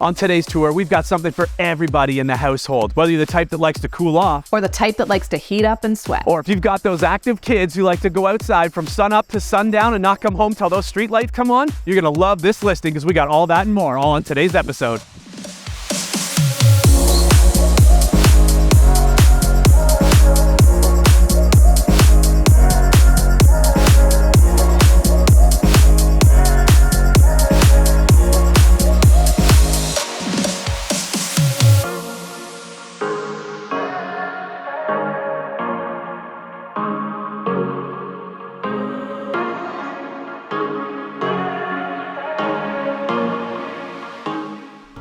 On today's tour, we've got something for everybody in the household, whether you're the type that likes to cool off, or the type that likes to heat up and sweat. or if you've got those active kids who like to go outside from sun up to sundown and not come home till those street lights come on, you're gonna love this listing because we got all that and more all on today's episode.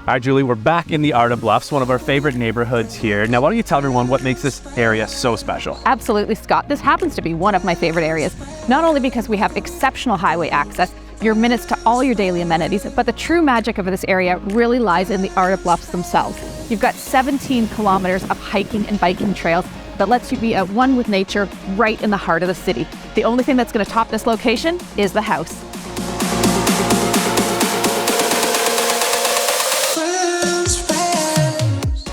All right, Julie, we're back in the Art of Bluffs, one of our favorite neighborhoods here. Now, why don't you tell everyone what makes this area so special? Absolutely, Scott. This happens to be one of my favorite areas, not only because we have exceptional highway access, your minutes to all your daily amenities, but the true magic of this area really lies in the Art of Bluffs themselves. You've got 17 kilometers of hiking and biking trails that lets you be at one with nature right in the heart of the city. The only thing that's going to top this location is the house.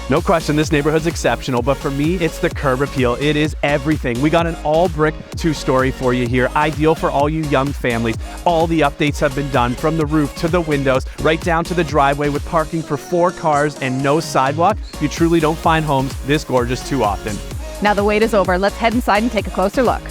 No question, this neighborhood's exceptional, but for me, it's the curb appeal. It is everything. We got an all-brick two-story for you here, ideal for all you young families. All the updates have been done, from the roof to the windows, right down to the driveway with parking for 4 cars and no sidewalk. You truly don't find homes this gorgeous too often. Now the wait is over. Let's head inside and take a closer look.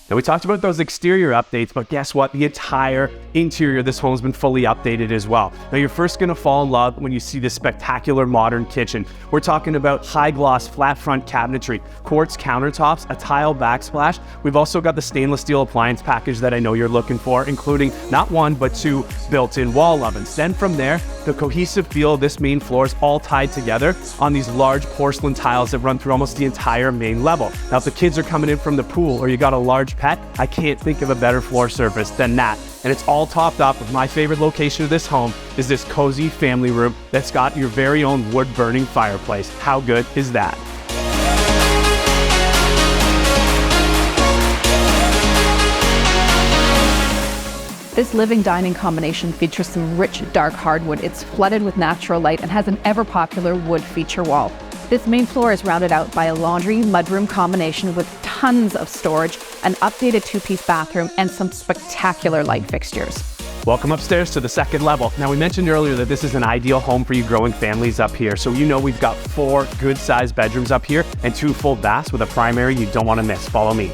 Now, we talked about those exterior updates, but guess what? The entire interior of this home has been fully updated as well. Now, you're first going to fall in love when you see this spectacular modern kitchen. We're talking about high gloss flat front cabinetry, quartz countertops, a tile backsplash. We've also got the stainless steel appliance package that I know you're looking for, including not 1, but 2 built-in wall ovens. Then from there, the cohesive feel of this main floor is all tied together on these large porcelain tiles that run through almost the entire main level. Now, if the kids are coming in from the pool or you got a large pet, I can't think of a better floor surface than that. And it's all topped up with my favorite location of this home is this cozy family room that's got your very own wood-burning fireplace. How good is that? This living dining combination features some rich dark hardwood. It's flooded with natural light and has an ever-popular wood feature wall. This main floor is rounded out by a laundry mudroom combination with tons of storage, an updated 2-piece bathroom, and some spectacular light fixtures. Welcome upstairs to the second level. Now, we mentioned earlier that this is an ideal home for you growing families up here. So you know we've got 4 good-sized bedrooms up here and 2 full baths with a primary you don't want to miss. Follow me.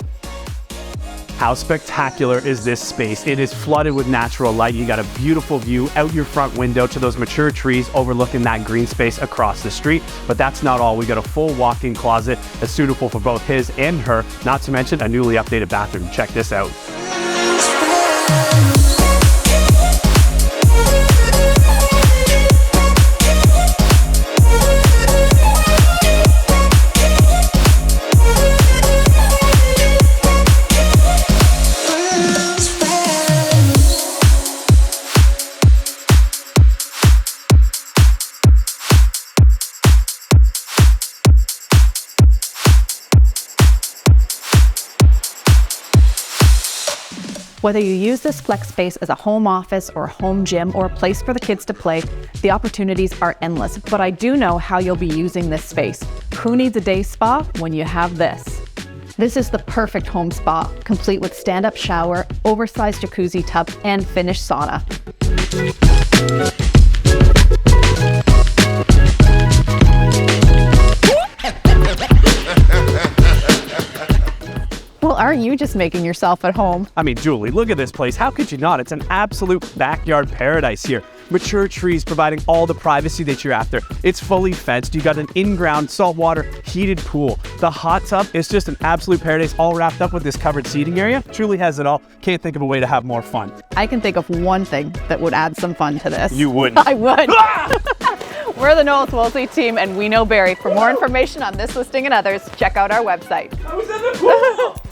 How spectacular is this space? It is flooded with natural light. You got a beautiful view out your front window to those mature trees overlooking that green space across the street. But that's not all. We got a full walk-in closet that's suitable for both his and her, not to mention a newly updated bathroom. Check this out. Whether you use this flex space as a home office or a home gym or a place for the kids to play, the opportunities are endless. But I do know how you'll be using this space. Who needs a day spa when you have this? This is the perfect home spa, complete with stand-up shower, oversized jacuzzi tub, and finished sauna. Well, aren't you just making yourself at home? I mean, Julie, look at this place. How could you not? It's an absolute backyard paradise here. Mature trees providing all the privacy that you're after. It's fully fenced. You got an in-ground saltwater heated pool. The hot tub is just an absolute paradise, all wrapped up with this covered seating area. Truly has it all. Can't think of a way to have more fun. I can think of one thing that would add some fun to this. You wouldn't. I would. We're the Knowles Woolsey team, and we know Barrie. For more information on this listing and others, check out our website. I was in the pool!